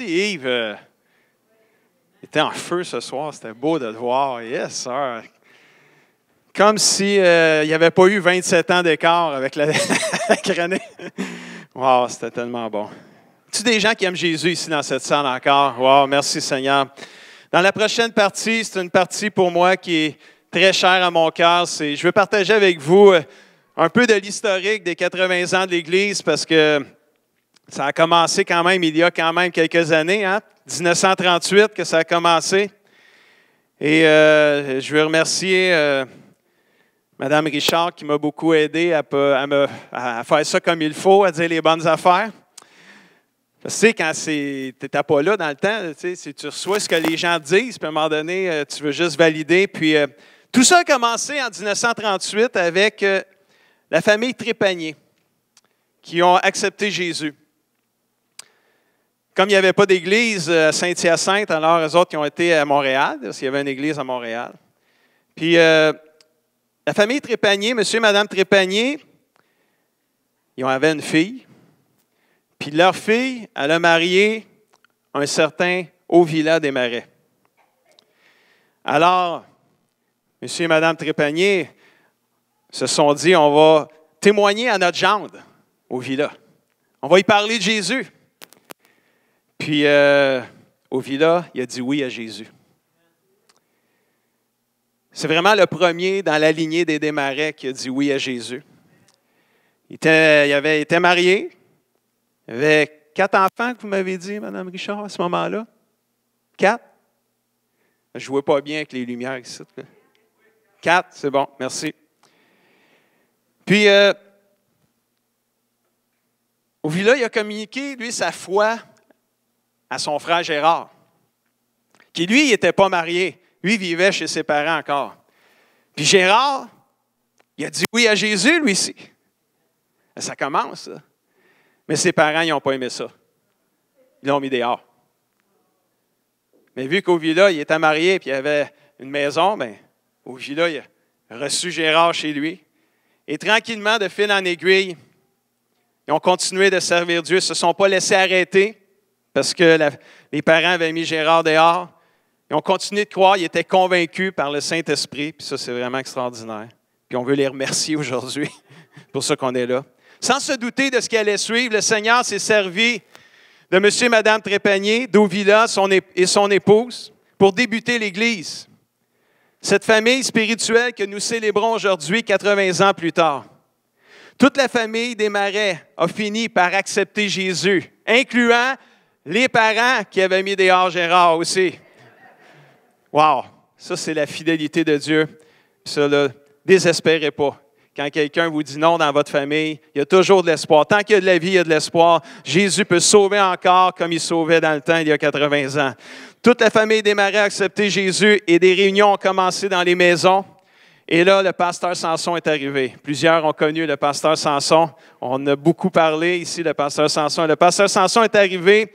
Merci Yves. Il était en feu ce soir, c'était beau de te voir. Yes, sir. Comme si il n'y avait pas eu 27 ans d'écart avec avec René. Wow, c'était tellement bon. Tu des gens qui aiment Jésus ici dans cette salle encore? Wow, merci Seigneur. Dans la prochaine partie, c'est une partie pour moi qui est très chère à mon cœur. Je veux partager avec vous un peu de l'historique des 80 ans de l'Église parce que ça a commencé quand même il y a quand même quelques années, hein? 1938 que ça a commencé. Et je veux remercier Mme Richard qui m'a beaucoup aidé à faire ça comme il faut, à dire les bonnes affaires. Tu sais, quand tu n'étais pas là dans le temps, tu reçois ce que les gens disent, puis à un moment donné, tu veux juste valider. Puis tout ça a commencé en 1938 avec la famille Trépanier qui ont accepté Jésus. Comme il n'y avait pas d'église à Saint-Hyacinthe, alors eux autres qui ont été à Montréal, parce qu'il y avait une église à Montréal. Puis la famille Trépanier, monsieur et madame Trépanier, ils avaient une fille. Puis leur fille, elle a marié un certain Ovila Desmarais. Alors, monsieur et madame Trépanier se sont dit, on va témoigner à notre gendre, Ovila. On va y parler de Jésus. Puis, Ovila, il a dit oui à Jésus. C'est vraiment le premier dans la lignée des Desmarais qui a dit oui à Jésus. Il avait été marié. Il avait 4 enfants, que vous m'avez dit, Mme Richard, à ce moment-là. 4? Je ne jouais pas bien avec les lumières ici. 4, c'est bon, merci. Puis, Ovila, il a communiqué, lui, sa foi à son frère Gérard, qui, lui, il n'était pas marié. Lui, il vivait chez ses parents encore. Puis Gérard, il a dit oui à Jésus, lui aussi. Ça commence, ça. Mais ses parents, ils n'ont pas aimé ça. Ils l'ont mis dehors. Mais vu qu'Ovila, il était marié et il avait une maison, bien, Ovila, il a reçu Gérard chez lui. Et tranquillement, de fil en aiguille, ils ont continué de servir Dieu, ils ne se sont pas laissés arrêter parce que les parents avaient mis Gérard dehors. Ils ont continué de croire, ils étaient convaincus par le Saint-Esprit, puis ça, c'est vraiment extraordinaire. Puis on veut les remercier aujourd'hui pour ça qu'on est là. Sans se douter de ce qui allait suivre, le Seigneur s'est servi de M. et Mme Trépanier, d'Ovila et son épouse, pour débuter l'Église. Cette famille spirituelle que nous célébrons aujourd'hui, 80 ans plus tard. Toute la famille Desmarais a fini par accepter Jésus, incluant les parents qui avaient mis dehors Gérard aussi. Wow! Ça, c'est la fidélité de Dieu. Puis ça, là, désespérez pas. Quand quelqu'un vous dit non dans votre famille, il y a toujours de l'espoir. Tant qu'il y a de la vie, il y a de l'espoir. Jésus peut sauver encore comme il sauvait dans le temps, il y a 80 ans. Toute la famille Desmarais a accepté Jésus et des réunions ont commencé dans les maisons. Et là, le pasteur Samson est arrivé. Plusieurs ont connu le pasteur Samson. On a beaucoup parlé ici, le pasteur Samson. Le pasteur Samson est arrivé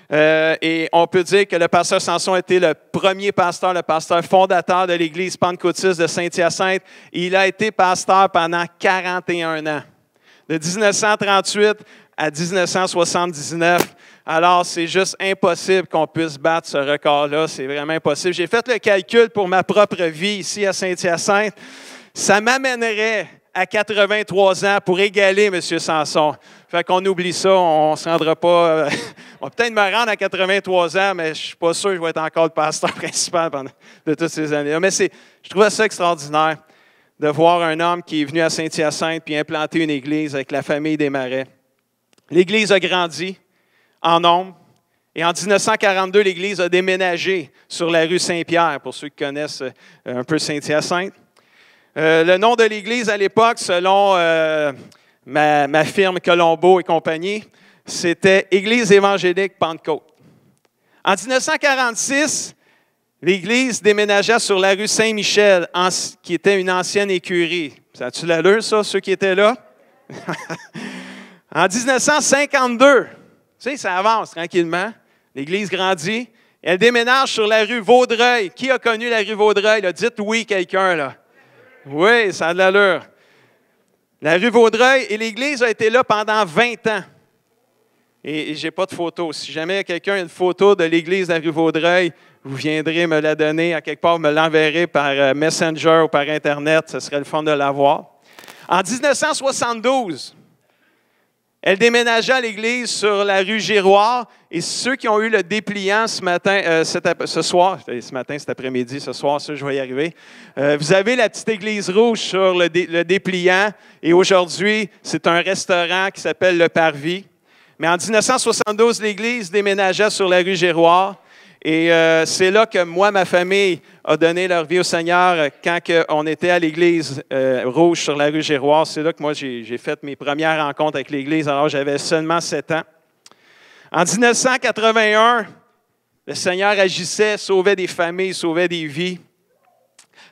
et on peut dire que le pasteur Samson était le premier pasteur, le pasteur fondateur de l'Église pentecôtiste de Saint-Hyacinthe. Il a été pasteur pendant 41 ans, de 1938 à 1979. Alors, c'est juste impossible qu'on puisse battre ce record-là. C'est vraiment impossible. J'ai fait le calcul pour ma propre vie ici à Saint-Hyacinthe. Ça m'amènerait à 83 ans pour égaler M. Samson. Fait qu'on oublie ça, on ne se rendra pas. On va peut-être me rendre à 83 ans, mais je ne suis pas sûr que je vais être encore le pasteur principal de toutes ces années-là. Mais je trouvais ça extraordinaire de voir un homme qui est venu à Saint-Hyacinthe puis implanter une église avec la famille Desmarais. L'Église a grandi en nombre. Et en 1942, l'Église a déménagé sur la rue Saint-Pierre, pour ceux qui connaissent un peu Saint-Hyacinthe. Le nom de l'Église à l'époque, selon ma firme Colombo et compagnie, c'était Église évangélique Pentecôte. En 1946, l'Église déménagea sur la rue Saint-Michel, qui était une ancienne écurie. Ça a-tu l'allure, ça, ceux qui étaient là? En 1952, tu sais, ça avance tranquillement. L'Église grandit. Elle déménage sur la rue Vaudreuil. Qui a connu la rue Vaudreuil? Là? Dites oui, quelqu'un, là. Oui, ça a de l'allure. La rue Vaudreuil, et l'Église a été là pendant 20 ans. et je n'ai pas de photo. Si jamais quelqu'un a une photo de l'église de la rue Vaudreuil, vous viendrez me la donner à quelque part, vous me l'enverrez par Messenger ou par Internet, ce serait le fun de l'avoir. En 1972, elle déménageait à l'église sur la rue Giroir, et ceux qui ont eu le dépliant cet après-midi, ce soir, ça, je vais y arriver. Vous avez la petite église rouge sur le dépliant, et aujourd'hui, c'est un restaurant qui s'appelle Le Parvis. Mais en 1972, l'église déménageait sur la rue Giroir, et c'est là que moi, ma famille, a donné leur vie au Seigneur quand on était à l'église rouge sur la rue Giroir. C'est là que moi, j'ai fait mes premières rencontres avec l'église, alors j'avais seulement 7 ans. En 1981, le Seigneur agissait, sauvait des familles, sauvait des vies.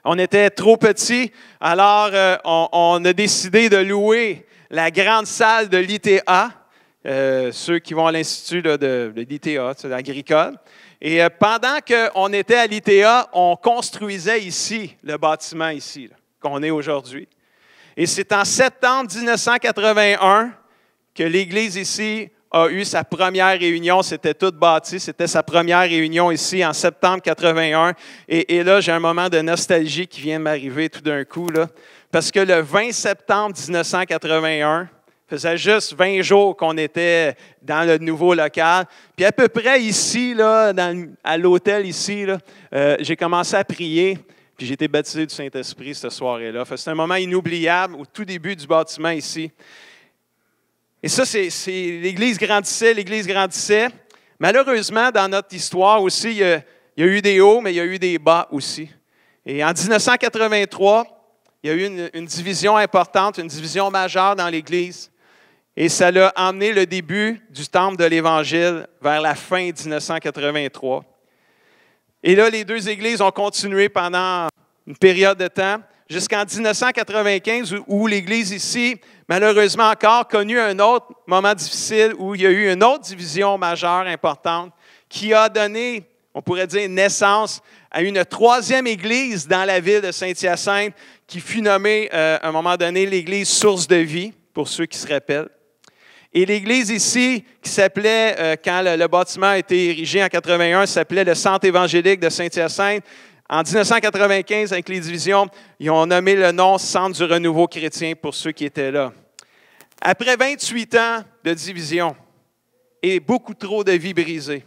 On était trop petits, alors on a décidé de louer la grande salle de l'ITA, ceux qui vont à l'Institut de l'ITA, agricole. Et pendant qu'on était à l'ITA, on construisait ici, le bâtiment ici, qu'on est aujourd'hui. Et c'est en septembre 1981 que l'Église ici a eu sa première réunion. C'était tout bâti. C'était sa première réunion ici en septembre 81. Et là, j'ai un moment de nostalgie qui vient de m'arriver tout d'un coup, là, parce que le 20 septembre 1981, faisait juste 20 jours qu'on était dans le nouveau local. Puis à peu près ici, là, à l'hôtel ici, là, j'ai commencé à prier. Puis j'ai été baptisé du Saint-Esprit cette soirée-là. C'est un moment inoubliable au tout début du bâtiment ici. Et ça, c'est l'Église grandissait, l'Église grandissait. Malheureusement, dans notre histoire aussi, il y a eu des hauts, mais il y a eu des bas aussi. Et en 1983, il y a eu une division importante, une division majeure dans l'Église. Et ça l'a emmené le début du temple de l'Évangile vers la fin 1983. Et là, les deux églises ont continué pendant une période de temps, jusqu'en 1995, où l'Église ici, malheureusement encore, connu un autre moment difficile, où il y a eu une autre division majeure importante, qui a donné, on pourrait dire, naissance à une troisième église dans la ville de Saint-Hyacinthe, qui fut nommée, à un moment donné, l'Église Source de Vie, pour ceux qui se rappellent. Et l'église ici, qui s'appelait, quand le bâtiment a été érigé en 81, s'appelait le Centre évangélique de Saint-Hyacinthe. En 1995, avec les divisions, ils ont nommé le nom Centre du renouveau chrétien pour ceux qui étaient là. Après 28 ans de division et beaucoup trop de vies brisées,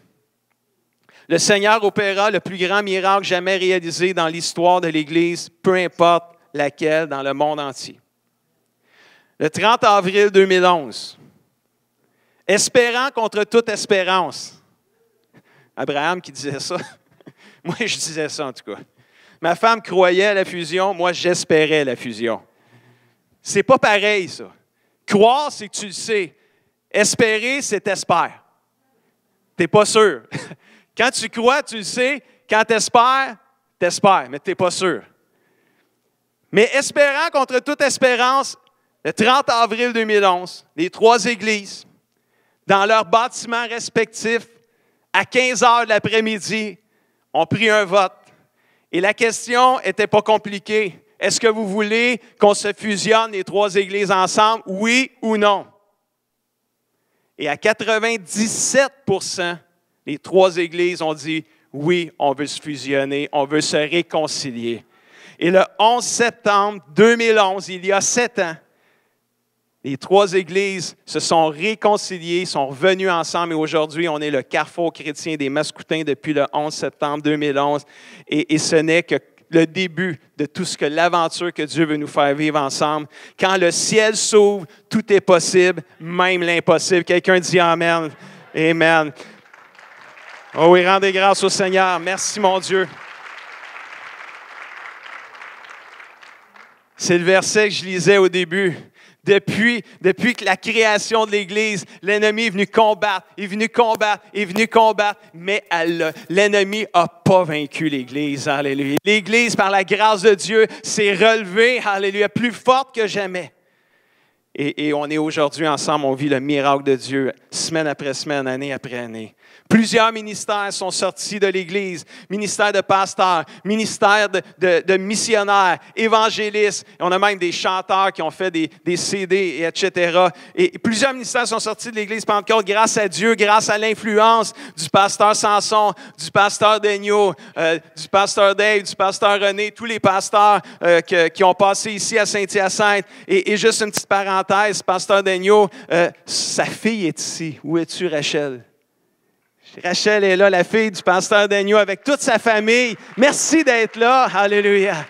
le Seigneur opéra le plus grand miracle jamais réalisé dans l'histoire de l'Église, peu importe laquelle, dans le monde entier. Le 30 avril 2011, espérant contre toute espérance. Abraham qui disait ça. Moi, je disais ça en tout cas. Ma femme croyait à la fusion, moi, j'espérais la fusion. C'est pas pareil, ça. Croire, c'est que tu le sais. Espérer, c'est t'espères. Tu n'es pas sûr. Quand tu crois, tu le sais. Quand tu espères, mais tu n'es pas sûr. Mais espérant contre toute espérance, le 30 avril 2011, les trois églises, dans leurs bâtiments respectifs, à 15 heures de l'après-midi, ont pris un vote. Et la question n'était pas compliquée. Est-ce que vous voulez qu'on se fusionne les trois églises ensemble, oui ou non? Et à 97%, les trois églises ont dit oui, on veut se fusionner, on veut se réconcilier. Et le 11 septembre 2011, il y a 7 ans, les trois églises se sont réconciliées, sont revenues ensemble et aujourd'hui, on est le carrefour chrétien des Mascoutins depuis le 11 septembre 2011 et ce n'est que le début de tout ce que l'aventure que Dieu veut nous faire vivre ensemble. Quand le ciel s'ouvre, tout est possible, même l'impossible. Quelqu'un dit Amen. Amen. Oh oui, rendez grâce au Seigneur. Merci mon Dieu. C'est le verset que je lisais au début. Depuis que la création de l'Église, l'ennemi est venu combattre, mais l'ennemi n'a pas vaincu l'Église. Alléluia. L'Église, par la grâce de Dieu, s'est relevée, alléluia, plus forte que jamais. Et on est aujourd'hui ensemble, on vit le miracle de Dieu, semaine après semaine, année après année. Plusieurs ministères sont sortis de l'Église, ministère de pasteurs, ministère de missionnaires, évangélistes. On a même des chanteurs qui ont fait des CD, etc. Et plusieurs ministères sont sortis de l'Église Pentecôte grâce à Dieu, grâce à l'influence du pasteur Samson, du pasteur Daigneault, du pasteur Dave, du pasteur René, tous les pasteurs qui ont passé ici à Saint-Hyacinthe. Et juste une petite parenthèse, pasteur Daigneault, sa fille est ici. Où es-tu, Rachel? Rachel est là, la fille du pasteur Daigneault, avec toute sa famille. Merci d'être là. Alléluia.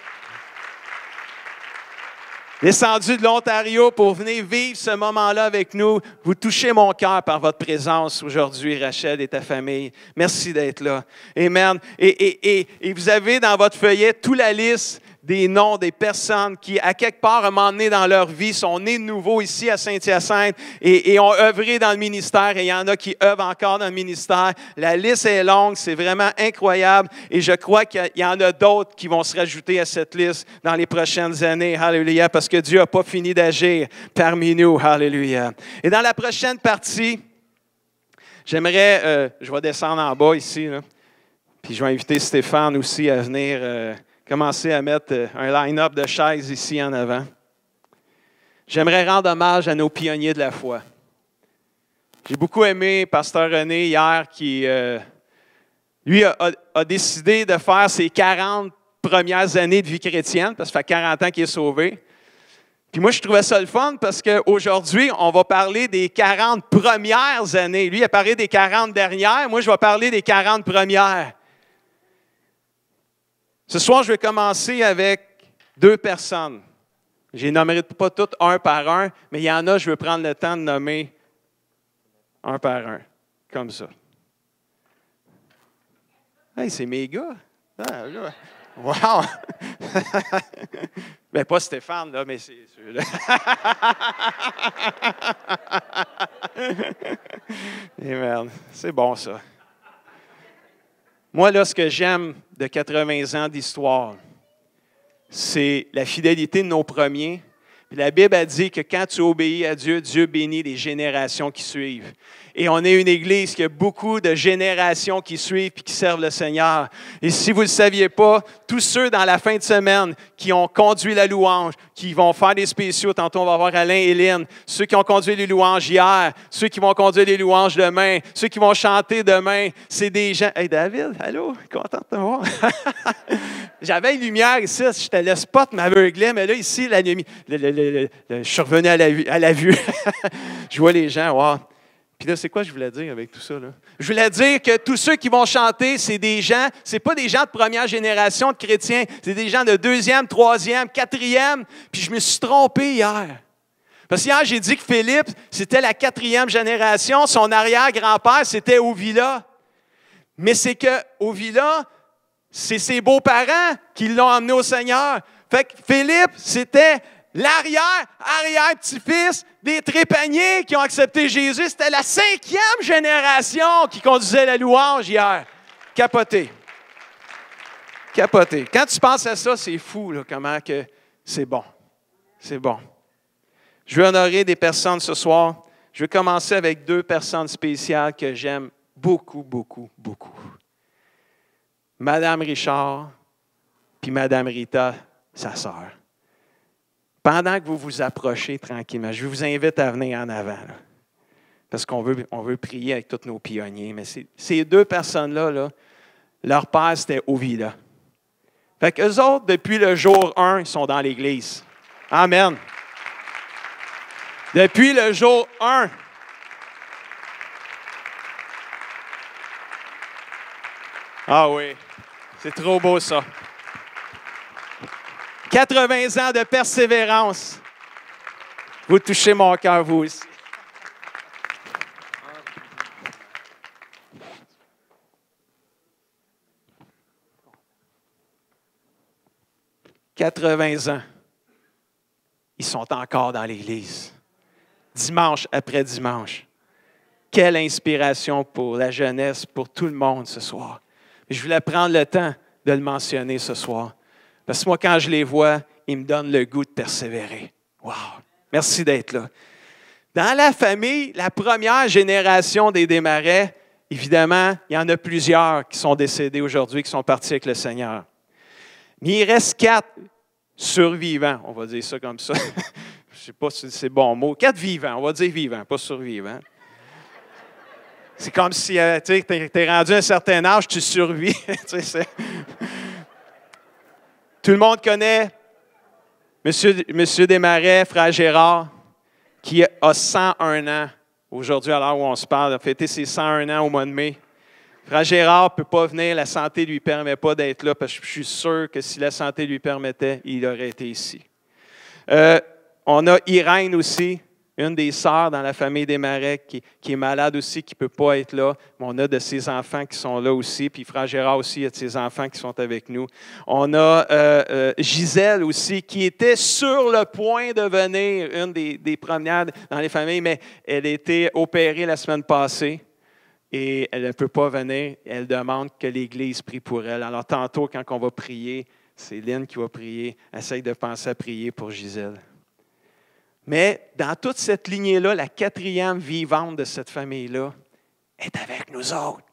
Descendu de l'Ontario pour venir vivre ce moment-là avec nous. Vous touchez mon cœur par votre présence aujourd'hui, Rachel et ta famille. Merci d'être là. Amen. Et vous avez dans votre feuillet toute la liste des noms des personnes qui, à quelque part, à un moment donné dans leur vie, sont nés de nouveau ici à Saint-Hyacinthe et ont œuvré dans le ministère. Et il y en a qui œuvrent encore dans le ministère. La liste est longue, c'est vraiment incroyable. Et je crois qu'il y en a d'autres qui vont se rajouter à cette liste dans les prochaines années. Alléluia, parce que Dieu n'a pas fini d'agir parmi nous. Alléluia. Et dans la prochaine partie, j'aimerais, je vais descendre en bas ici, là, puis je vais inviter Stéphane aussi à venir commencer à mettre un line-up de chaises ici en avant. J'aimerais rendre hommage à nos pionniers de la foi. J'ai beaucoup aimé Pasteur René hier qui, lui, a décidé de faire ses 40 premières années de vie chrétienne, parce que ça fait 40 ans qu'il est sauvé. Puis moi, je trouvais ça le fun parce qu'aujourd'hui, on va parler des 40 premières années. Lui, il a parlé des 40 dernières. Moi, je vais parler des 40 premières. Ce soir, je vais commencer avec 2 personnes. Je ne les nommerai pas toutes un par un, mais il y en a, je veux prendre le temps de nommer un par un, comme ça. Hey, c'est mes gars. Ah, là. Wow! Ben, pas Stéphane, là, mais c'est ceux-là. Et merde, c'est bon, ça. Moi, là, ce que j'aime de 80 ans d'histoire, c'est la fidélité de nos premiers. Puis la Bible a dit que quand tu obéis à Dieu, Dieu bénit les générations qui suivent. Et on est une église qui a beaucoup de générations qui suivent et qui servent le Seigneur. Et si vous ne le saviez pas, tous ceux dans la fin de semaine qui ont conduit la louange, qui vont faire des spéciaux, tantôt on va voir Alain et Lynn, ceux qui ont conduit les louanges hier, ceux qui vont conduire les louanges demain, ceux qui vont chanter demain, c'est des gens... Hey David, allô, content de te voir. J'avais une lumière ici, le spot m'aveuglait, mais là ici, la lumière, je suis revenu à la vue. Je vois les gens, wow. Puis là, c'est quoi je voulais dire avec tout ça, là? Je voulais dire que tous ceux qui vont chanter, c'est des gens, c'est pas des gens de première génération de chrétiens, c'est des gens de 2e, 3e, 4e, puis je me suis trompé hier. Parce qu'hier, j'ai dit que Philippe, c'était la 4e génération, son arrière-grand-père, c'était Ovila. Mais c'est qu'au Villa, c'est ses beaux-parents qui l'ont emmené au Seigneur. Fait que Philippe, c'était l'arrière-petit-fils des Trépaniers qui ont accepté Jésus. C'était la 5e génération qui conduisait la louange hier. Capoté. Capoté. Quand tu penses à ça, c'est fou, là, comment que c'est bon. C'est bon. Je veux honorer des personnes ce soir. Je vais commencer avec 2 personnes spéciales que j'aime beaucoup, beaucoup, beaucoup. Madame Richard puis Madame Rita, sa sœur. Pendant que vous vous approchez tranquillement, je vous invite à venir en avant, là, parce qu'on veut prier avec tous nos pionniers. Mais ces 2 personnes-là, là, leur père, c'était Ovila. Fait qu'eux autres, depuis le jour 1, ils sont dans l'Église. Amen. Depuis le jour 1. Ah oui, c'est trop beau ça. 80 ans de persévérance. Vous touchez mon cœur, vous aussi. « 80 ans. Ils sont encore dans l'Église. Dimanche après dimanche. Quelle inspiration pour la jeunesse, pour tout le monde ce soir. Je voulais prendre le temps de le mentionner ce soir. Parce que moi, quand je les vois, ils me donnent le goût de persévérer. Wow! Merci d'être là. Dans la famille, la première génération des Desmarais, évidemment, il y en a plusieurs qui sont décédés aujourd'hui, qui sont partis avec le Seigneur. Mais il reste 4 survivants, on va dire ça comme ça. Je ne sais pas si c'est bon mot. 4 vivants, on va dire vivants, pas survivants. C'est comme si tu es rendu à un certain âge, tu survis. Tout le monde connaît Monsieur Desmarais, frère Gérard, qui a 101 ans aujourd'hui, à l'heure où on se parle. Il a fêté ses 101 ans au mois de mai. Frère Gérard ne peut pas venir, la santé ne lui permet pas d'être là, parce que je suis sûr que si la santé lui permettait, il aurait été ici. On a Irène aussi, une des sœurs dans la famille Desmarais qui est malade aussi, qui ne peut pas être là. Mais on a de ses enfants qui sont là aussi. Puis Frère Gérard aussi, il y a de ses enfants qui sont avec nous. On a Gisèle aussi, qui était sur le point de venir, une des premières dans les familles, mais elle a été opérée la semaine passée. Et elle ne peut pas venir. Elle demande que l'Église prie pour elle. Alors tantôt, quand on va prier, c'est Lynn qui va prier. Essaye de penser à prier pour Gisèle. Mais dans toute cette lignée-là, la 4e vivante de cette famille-là est avec nous autres.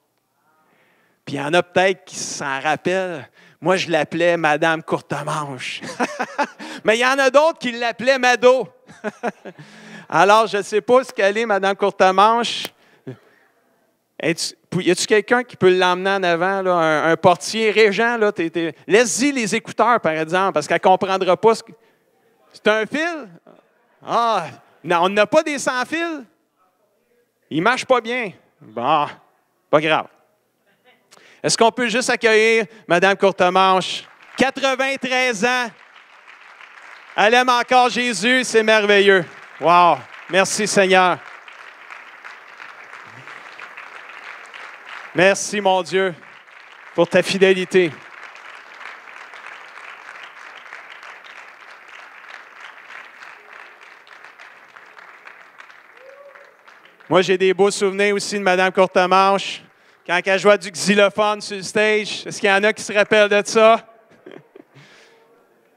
Puis il y en a peut-être qui s'en rappellent. Moi, je l'appelais Madame Courtemanche. Mais il y en a d'autres qui l'appelaient Mado. Alors, je ne sais pas ce qu'elle est, Madame Courtemanche. Y a-tu quelqu'un qui peut l'emmener en avant, là, un portier régent? Laisse-y les écouteurs, par exemple, parce qu'elle ne comprendra pas. C'est un fil? Ah, non, on n'a pas des sans-fils? Il ne marche pas bien. Bon, pas grave. Est-ce qu'on peut juste accueillir Mme Courtemanche? 93 ans. Elle aime encore Jésus, c'est merveilleux. Wow! Merci, Seigneur. Merci, mon Dieu, pour ta fidélité. Moi, j'ai des beaux souvenirs aussi de Mme Courtemanche, quand elle jouait du xylophone sur le stage. Est-ce qu'il y en a qui se rappellent de ça?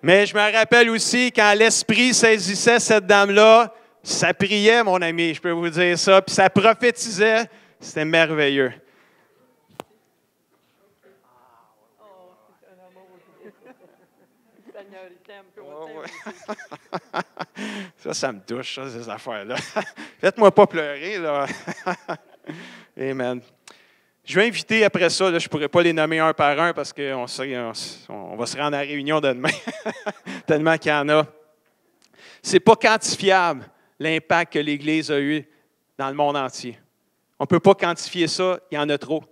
Mais je me rappelle aussi, quand l'Esprit saisissait cette dame-là, ça priait, mon ami, je peux vous dire ça, puis ça prophétisait. C'était merveilleux. Ça me touche, ça, ces affaires-là. Faites-moi pas pleurer, là. Amen. Je vais inviter après ça, là, je ne pourrais pas les nommer un par un parce qu'on va se rendre à la réunion de demain, tellement qu'il y en a. Ce n'est pas quantifiable, l'impact que l'Église a eu dans le monde entier. On ne peut pas quantifier ça, il y en a trop.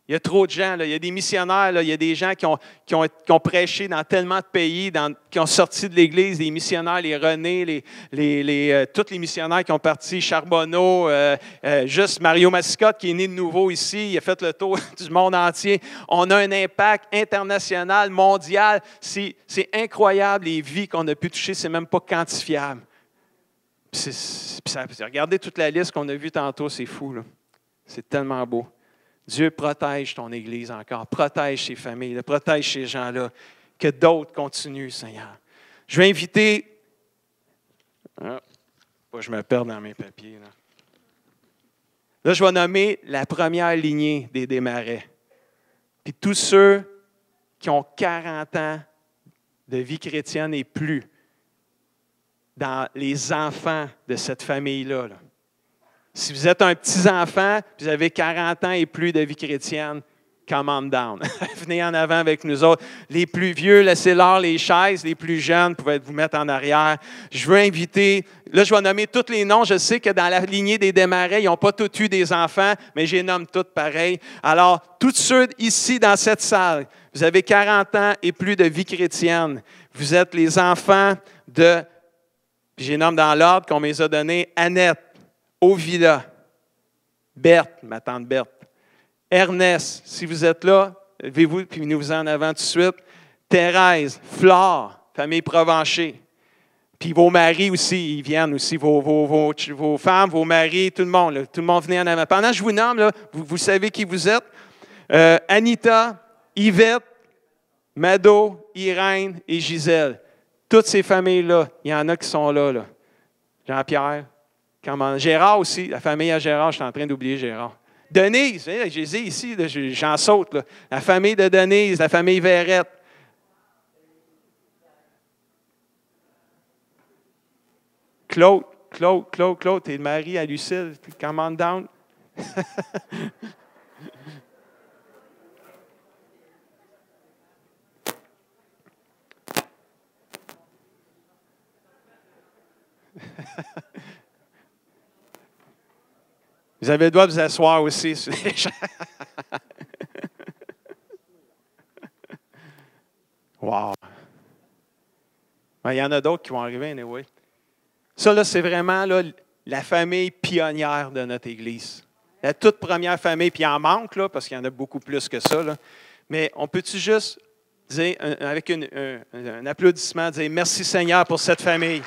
Il y a trop de gens, là. Il y a des missionnaires, là. Il y a des gens qui ont prêché dans tellement de pays, qui ont sorti de l'Église, des missionnaires, les René, tous les missionnaires qui ont parti, Charbonneau, juste Mario Massicotte qui est né de nouveau ici, il a fait le tour du monde entier. On a un impact international, mondial. C'est incroyable les vies qu'on a pu toucher, c'est même pas quantifiable. Regardez toute la liste qu'on a vue tantôt, c'est fou, là. C'est tellement beau. Dieu protège ton Église encore, protège ces familles, protège ces gens-là, que d'autres continuent, Seigneur. Je vais inviter, pas que je me perde dans mes papiers. Là, je vais nommer la première lignée des Desmarais. Puis tous ceux qui ont 40 ans de vie chrétienne et plus, dans les enfants de cette famille-là, là. Si vous êtes un petit-enfant, vous avez 40 ans et plus de vie chrétienne, come on down. Venez en avant avec nous autres. Les plus vieux, laissez-leur les chaises. Les plus jeunes, vous pouvez vous mettre en arrière. Je veux inviter, là, je vais nommer tous les noms. Je sais que dans la lignée des Desmarais, ils n'ont pas tous eu des enfants, mais je les nomme tous pareil. Alors, tous ceux ici dans cette salle, vous avez 40 ans et plus de vie chrétienne. Vous êtes les enfants de, puis je les nomme dans l'ordre qu'on me les a donnés, Annette, Ovila, Berthe, ma tante Berthe, Ernest, si vous êtes là, levez-vous puis venez-vous en avant tout de suite. Thérèse, Flore, famille Provencher. Puis vos maris aussi, ils viennent aussi, vos femmes, vos maris, tout le monde. Là, tout le monde venez en avant. Pendant que je vous nomme, là, vous savez qui vous êtes. Anita, Yvette, Mado, Irène et Gisèle. Toutes ces familles-là, il y en a qui sont là. Jean-Pierre. Gérard aussi, la famille à Gérard, je suis en train d'oublier Gérard. Denise, je les ai ici, là, j'en saute. Là. La famille de Denise, la famille Verrette. Claude, t'es le mari à Lucille, come on down. Vous avez le droit de vous asseoir aussi sur les gens. Wow! Il y en a d'autres qui vont arriver, anyway. Ça, là, c'est vraiment là, la famille pionnière de notre Église. La toute première famille, puis il en manque, là, parce qu'il y en a beaucoup plus que ça. Là. Mais on peut-tu juste dire, avec un applaudissement, dire merci Seigneur pour cette famille.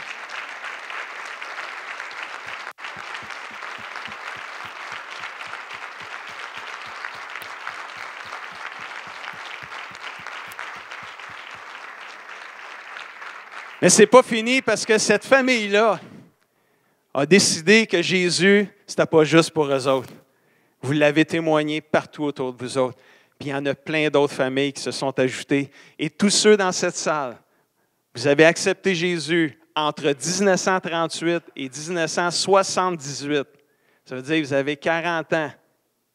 Mais ce n'est pas fini parce que cette famille-là a décidé que Jésus, ce n'était pas juste pour eux autres. Vous l'avez témoigné partout autour de vous autres. Puis il y en a plein d'autres familles qui se sont ajoutées. Et tous ceux dans cette salle, vous avez accepté Jésus entre 1938 et 1978. Ça veut dire que vous avez 40 ans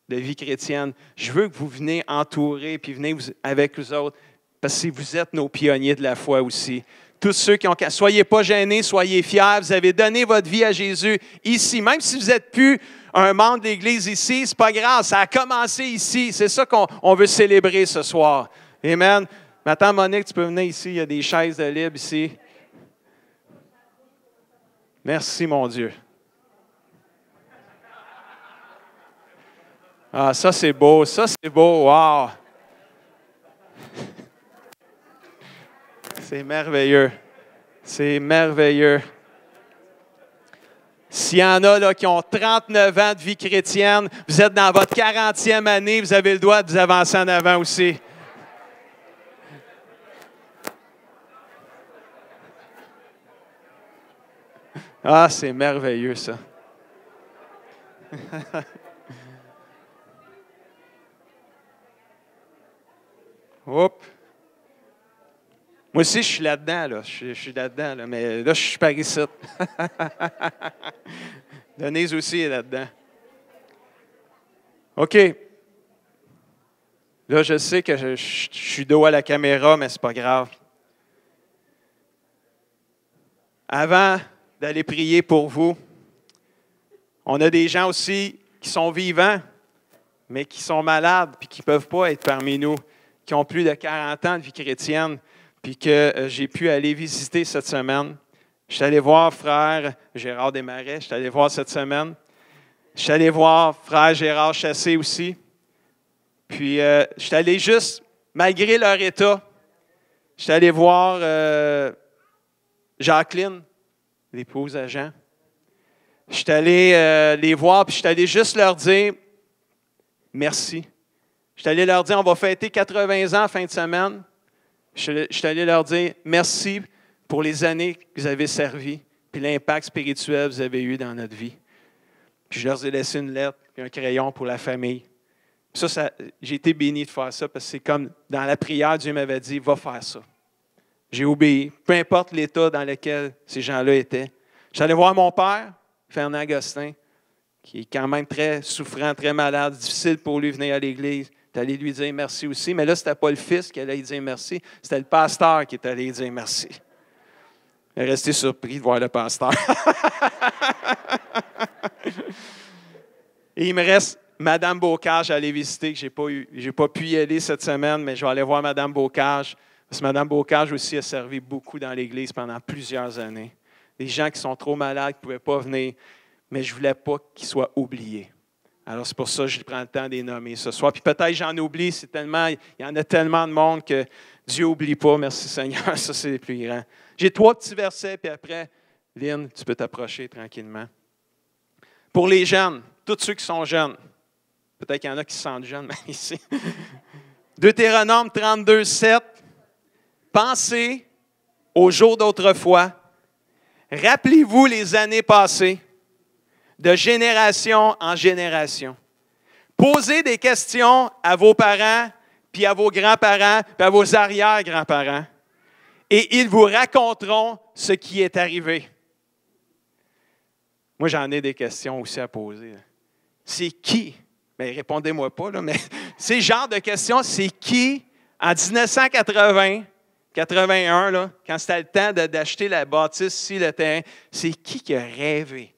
de vie chrétienne. Je veux que vous venez entourer puis venez avec vous autres parce que vous êtes nos pionniers de la foi aussi. Tous ceux qui ont... Soyez pas gênés, soyez fiers. Vous avez donné votre vie à Jésus ici. Même si vous n'êtes plus un membre de l'Église ici, ce n'est pas grave. Ça a commencé ici. C'est ça qu'on veut célébrer ce soir. Amen. Ma tante Monique, tu peux venir ici. Il y a des chaises de libre ici. Merci, mon Dieu. Ah, ça, c'est beau. Ça, c'est beau. Wow. C'est merveilleux. C'est merveilleux. S'il y en a là, qui ont 39 ans de vie chrétienne, vous êtes dans votre 40e année, vous avez le droit de vous avancer en avant aussi. Ah, c'est merveilleux, ça. Oups. Moi aussi, je suis là-dedans, là. Je suis là-dedans, là. Mais là, je suis par ici. Denise aussi est là-dedans. OK. Là, je sais que je suis dos à la caméra, mais c'est pas grave. Avant d'aller prier pour vous, on a des gens aussi qui sont vivants, mais qui sont malades puis qui ne peuvent pas être parmi nous, qui ont plus de 40 ans de vie chrétienne, puis que j'ai pu aller visiter cette semaine. Je suis allé voir frère Gérard Desmarais, je suis allé voir cette semaine. Je suis allé voir frère Gérard Chassé aussi. Puis je suis allé juste, malgré leur état, je suis allé voir Jacqueline, l'épouse à Jean. Je suis allé les voir, puis je suis allé juste leur dire merci. Je suis allé leur dire, on va fêter 80 ans en fin de semaine. Je suis allé leur dire merci pour les années que vous avez servi, puis l'impact spirituel que vous avez eu dans notre vie. Puis je leur ai laissé une lettre et un crayon pour la famille. Ça, j'ai été béni de faire ça parce que c'est comme dans la prière, Dieu m'avait dit, va faire ça. J'ai obéi, peu importe l'état dans lequel ces gens-là étaient. Je suis allé voir mon père, Fernand Agostin, qui est quand même très souffrant, très malade, difficile pour lui venir à l'Église. Tu es allé lui dire merci aussi. Mais là, ce n'était pas le fils qui allait lui dire merci, c'était le pasteur qui est allé lui dire merci. Il est resté surpris de voir le pasteur. Et il me reste Mme Bocage à aller visiter, que je n'ai pas pu y aller cette semaine, mais je vais aller voir Mme Bocage. Parce que Mme Bocage aussi a servi beaucoup dans l'Église pendant plusieurs années. Des gens qui sont trop malades, qui ne pouvaient pas venir, mais je ne voulais pas qu'ils soient oubliés. Alors, c'est pour ça que je prends le temps de les nommer ce soir. Puis peut-être j'en oublie, il y en a tellement de monde que Dieu n'oublie pas. Merci Seigneur, ça c'est le plus grand. J'ai 3 petits versets, puis après, Lynn, tu peux t'approcher tranquillement. Pour les jeunes, tous ceux qui sont jeunes, peut-être qu'il y en a qui se sentent jeunes, mais ici. Deutéronome 32, 7. Pensez aux jours d'autrefois, Rappelez-vous les années passées, de génération en génération. Posez des questions à vos parents, puis à vos grands-parents, puis à vos arrière-grands-parents, et ils vous raconteront ce qui est arrivé. Moi, j'en ai des questions aussi à poser. C'est qui? Bien, répondez-moi pas, là, mais ces genres de questions, c'est qui, en 1980, 81, là, quand c'était le temps d'acheter la bâtisse ici, le terrain, c'est qui a rêvé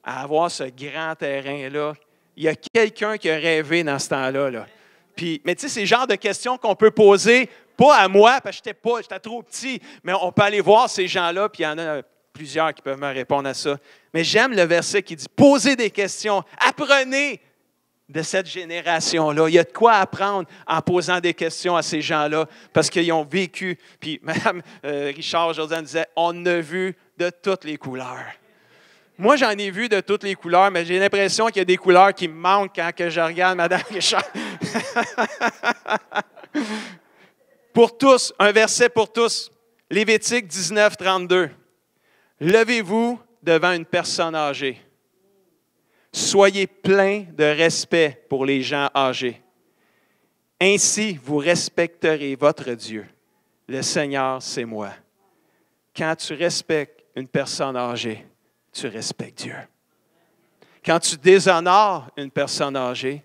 à avoir ce grand terrain-là? Il y a quelqu'un qui a rêvé dans ce temps-là. Là. Puis, mais tu sais, c'est le genre de questions qu'on peut poser, pas à moi, parce que j'étais trop petit, mais on peut aller voir ces gens-là, puis il y en a plusieurs qui peuvent me répondre à ça. Mais j'aime le verset qui dit, posez des questions, apprenez de cette génération-là. Il y a de quoi apprendre en posant des questions à ces gens-là parce qu'ils ont vécu. Puis Mme Richard aujourd'hui disait, on a vu de toutes les couleurs. Moi, j'en ai vu de toutes les couleurs, mais j'ai l'impression qu'il y a des couleurs qui me manquent quand que je regarde Mme Richard. Pour tous, un verset pour tous. Lévitique 19, 32. Levez-vous devant une personne âgée. Soyez pleins de respect pour les gens âgés. Ainsi, vous respecterez votre Dieu. Le Seigneur, c'est moi. Quand tu respectes une personne âgée, tu respectes Dieu. Quand tu déshonores une personne âgée,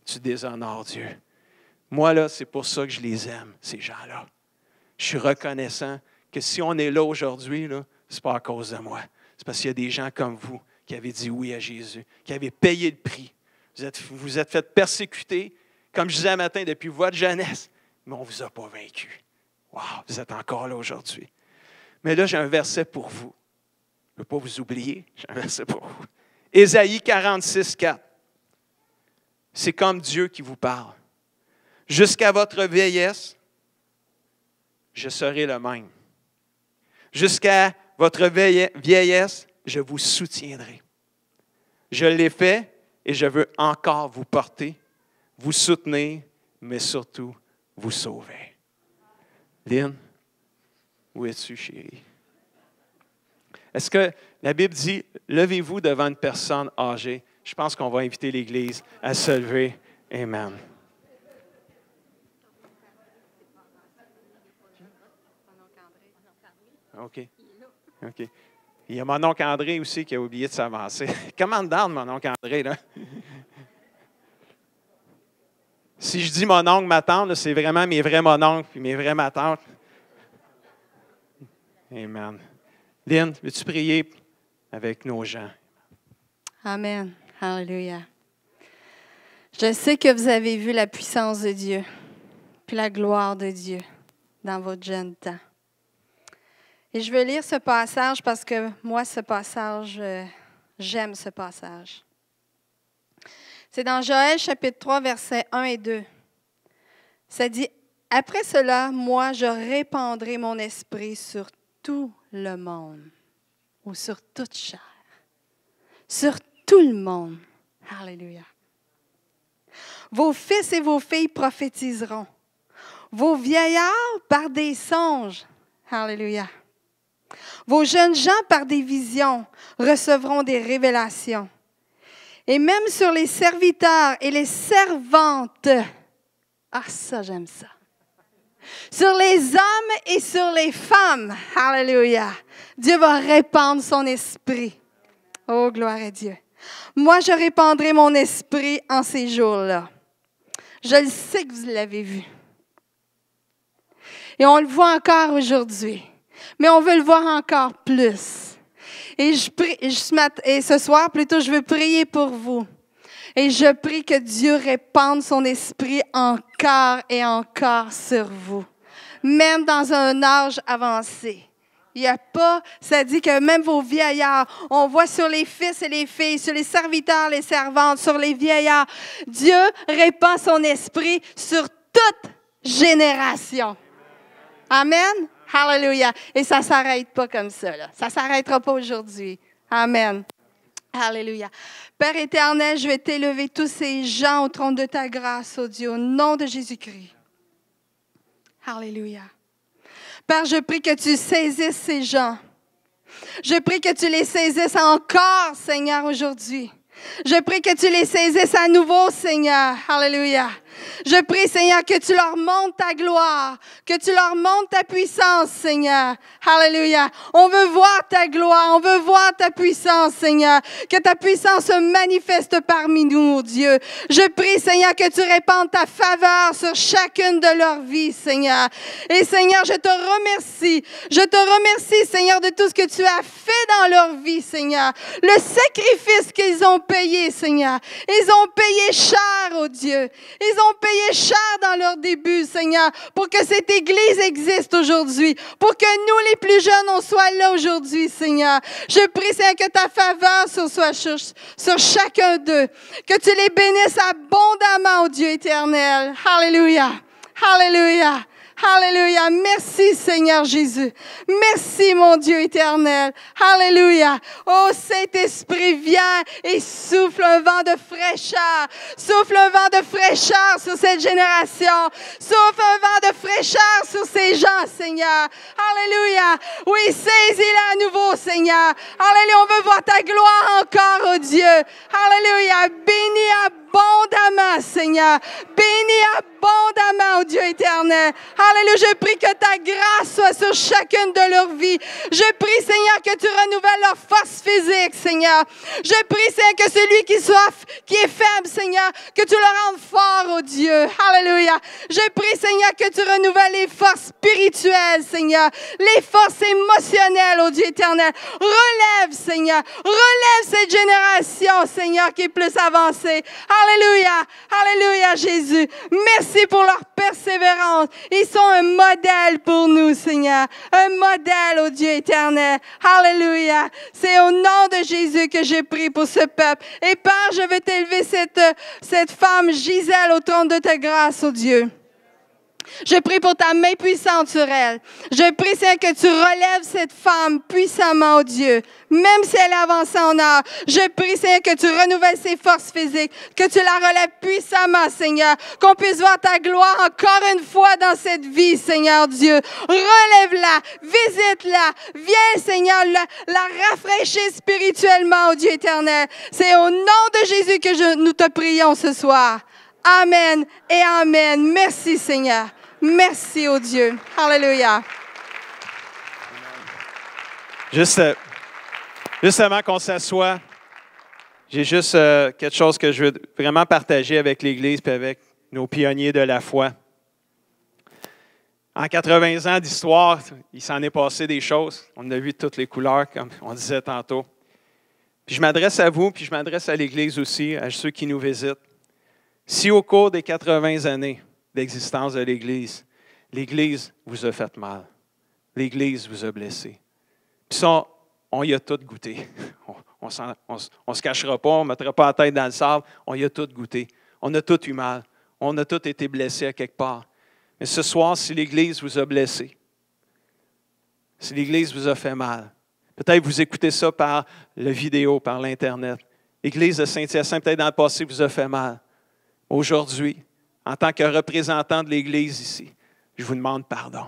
tu déshonores Dieu. Moi, là, c'est pour ça que je les aime, ces gens-là. Je suis reconnaissant que si on est là aujourd'hui, là, ce n'est pas à cause de moi. C'est parce qu'il y a des gens comme vous qui avez dit oui à Jésus, qui avez payé le prix. Vous êtes fait persécuter, comme je disais un matin, depuis votre jeunesse, mais on ne vous a pas vaincu. Wow, vous êtes encore là aujourd'hui. Mais là, j'ai un verset pour vous. Je ne peux pas vous oublier, j'ai un verset pour vous. Ésaïe 46, 4. C'est comme Dieu qui vous parle. Jusqu'à votre vieillesse, je serai le même. Jusqu'à votre vieillesse, je vous soutiendrai. Je l'ai fait et je veux encore vous porter, vous soutenir, mais surtout vous sauver. Lynn, où es-tu, chérie? Est-ce que la Bible dit, levez-vous devant une personne âgée? Je pense qu'on va inviter l'Église à se lever. Amen. OK. OK. Il y a mon oncle André aussi qui a oublié de s'avancer. Comment down, mon oncle André, là? Si je dis mon oncle, ma tante, là, c'est vraiment mes vrais mon oncle et mes vrais ma tante. Amen. Lynn, veux-tu prier avec nos gens? Amen. Alléluia. Je sais que vous avez vu la puissance de Dieu, puis la gloire de Dieu dans votre jeune temps. Et je veux lire ce passage parce que moi, ce passage, j'aime ce passage. C'est dans Joël chapitre 3, versets 1 et 2. Ça dit, « Après cela, moi, je répandrai mon esprit sur tout le monde, ou sur toute chair, sur tout le monde. » Alléluia. « Vos fils et vos filles prophétiseront, vos vieillards par des songes. » Alléluia. Vos jeunes gens, par des visions, recevront des révélations. Et même sur les serviteurs et les servantes. Ah, ça, j'aime ça. Sur les hommes et sur les femmes. Alléluia. Dieu va répandre son esprit. Oh, gloire à Dieu. Moi, je répandrai mon esprit en ces jours-là. Je le sais que vous l'avez vu. Et on le voit encore aujourd'hui. Mais on veut le voir encore plus. Et ce soir, plutôt, je veux prier pour vous. Et je prie que Dieu répande son esprit encore et encore sur vous. Même dans un âge avancé. Il n'y a pas, ça dit que même vos vieillards, on voit sur les fils et les filles, sur les serviteurs, les servantes, sur les vieillards. Dieu répand son esprit sur toute génération. Amen. Alléluia. Et ça ne s'arrête pas comme ça. Là. Ça ne s'arrêtera pas aujourd'hui. Amen. Alléluia. Père éternel, je vais t'élever tous ces gens au trône de ta grâce, oh Dieu, au nom de Jésus-Christ. Alléluia. Père, je prie que tu saisisses ces gens Je prie que tu les saisisses encore, Seigneur, aujourd'hui. Je prie que tu les saisisses à nouveau, Seigneur. Alléluia. Je prie, Seigneur, que tu leur montres ta gloire, que tu leur montres ta puissance, Seigneur. Alléluia. On veut voir ta gloire, on veut voir ta puissance, Seigneur. Que ta puissance se manifeste parmi nous, oh Dieu. Je prie, Seigneur, que tu répandes ta faveur sur chacune de leurs vies, Seigneur. Et Seigneur, je te remercie. Je te remercie, Seigneur, de tout ce que tu as fait dans leur vie, Seigneur. Le sacrifice qu'ils ont payé, Seigneur. Ils ont payé cher, oh Dieu. Ils ont payé cher dans leur début, Seigneur, pour que cette Église existe aujourd'hui, pour que nous, les plus jeunes, on soit là aujourd'hui, Seigneur. Je prie, Seigneur, que ta faveur soit sur chacun d'eux, que tu les bénisses abondamment, oh Dieu éternel. Alléluia. Alléluia. Alléluia. Merci, Seigneur Jésus. Merci, mon Dieu éternel. Alléluia. Oh, Saint-Esprit, viens et souffle un vent de fraîcheur. Souffle un vent de fraîcheur sur cette génération. Souffle un vent de fraîcheur sur ces gens, Seigneur. Alléluia. Oui, saisis-la à nouveau, Seigneur. Alléluia. On veut voir ta gloire encore, oh Dieu. Alléluia. Bénis abondamment, Seigneur. Bénis abondamment, oh Dieu éternel. Alléluia, je prie que ta grâce soit sur chacune de leurs vies. Je prie, Seigneur, que tu renouvelles leur force physique, Seigneur. Je prie, Seigneur, que celui qui est faible, Seigneur, que tu le rendes fort, oh Dieu. Alléluia. Je prie, Seigneur, que tu renouvelles les forces spirituelles, Seigneur. Les forces émotionnelles, oh Dieu éternel. Relève, Seigneur. Relève cette génération, Seigneur, qui est plus avancée. Alléluia. Alléluia, Jésus. Merci pour leur persévérance. Ils sont un modèle pour nous, Seigneur. Un modèle, oh Dieu éternel. Alléluia. C'est au nom de Jésus que je prie pour ce peuple. Et Père, je veux t'élever cette femme Gisèle au trône de ta grâce, oh Dieu. Je prie pour ta main puissante sur elle. Je prie, Seigneur, que tu relèves cette femme puissamment, oh Dieu, même si elle est avancée en âge. Je prie, Seigneur, que tu renouvelles ses forces physiques, que tu la relèves puissamment, Seigneur, qu'on puisse voir ta gloire encore une fois dans cette vie, Seigneur Dieu. Relève-la, visite-la, viens, Seigneur, la rafraîchir spirituellement, oh Dieu éternel. C'est au nom de Jésus que nous te prions ce soir. Amen et amen. Merci, Seigneur. Merci, oh Dieu. Alléluia. Juste avant qu'on s'assoie, j'ai juste quelque chose que je veux vraiment partager avec l'Église et avec nos pionniers de la foi. En 80 ans d'histoire, il s'en est passé des choses. On a vu de toutes les couleurs, comme on disait tantôt. Puis je m'adresse à vous, puis je m'adresse à l'Église aussi, à ceux qui nous visitent. Si au cours des 80 années d'existence de l'Église, l'Église vous a fait mal, l'Église vous a blessé, puis ça, on y a tout goûté. On ne se cachera pas, on ne mettra pas la tête dans le sable, on y a tout goûté. On a tout eu mal, on a tous été blessés à quelque part. Mais ce soir, si l'Église vous a blessé, si l'Église vous a fait mal, peut-être vous écoutez ça par la vidéo, par l'Internet. L'Église de Saint-Hyacinthe, peut-être dans le passé, vous a fait mal. Aujourd'hui, en tant que représentant de l'Église ici, je vous demande pardon.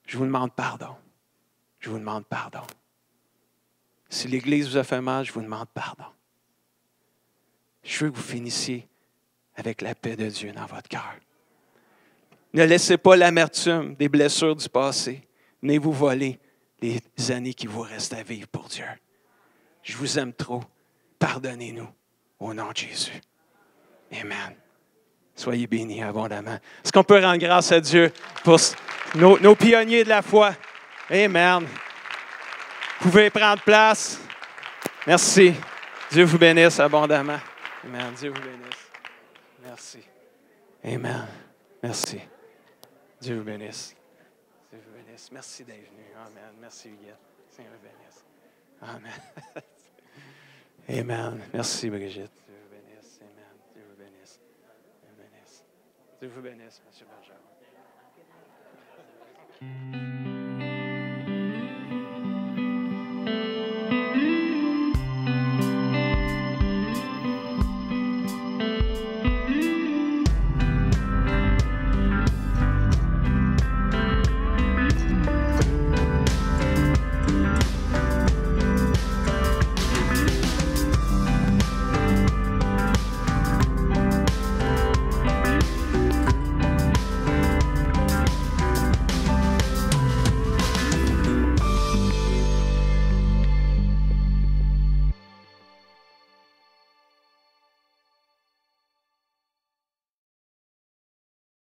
Je vous demande pardon. Je vous demande pardon. Si l'Église vous a fait mal, je vous demande pardon. Je veux que vous finissiez avec la paix de Dieu dans votre cœur. Ne laissez pas l'amertume des blessures du passé venir vous voler les années qui vous restent à vivre pour Dieu. Je vous aime trop. Pardonnez-nous au nom de Jésus. Amen. Soyez bénis abondamment. Est-ce qu'on peut rendre grâce à Dieu pour nos pionniers de la foi? Amen. Vous pouvez prendre place. Merci. Dieu vous bénisse abondamment. Amen. Dieu vous bénisse. Merci. Amen. Merci. Dieu vous bénisse. Dieu vous bénisse. Merci d'être venu. Amen. Merci, Huguette. Dieu vous bénisse. Amen. Amen. Merci, Brigitte. Dieu vous bénisse. Amen. Dieu vous bénisse. Dieu vous bénisse. Dieu vous bénisse, M. Bergeron.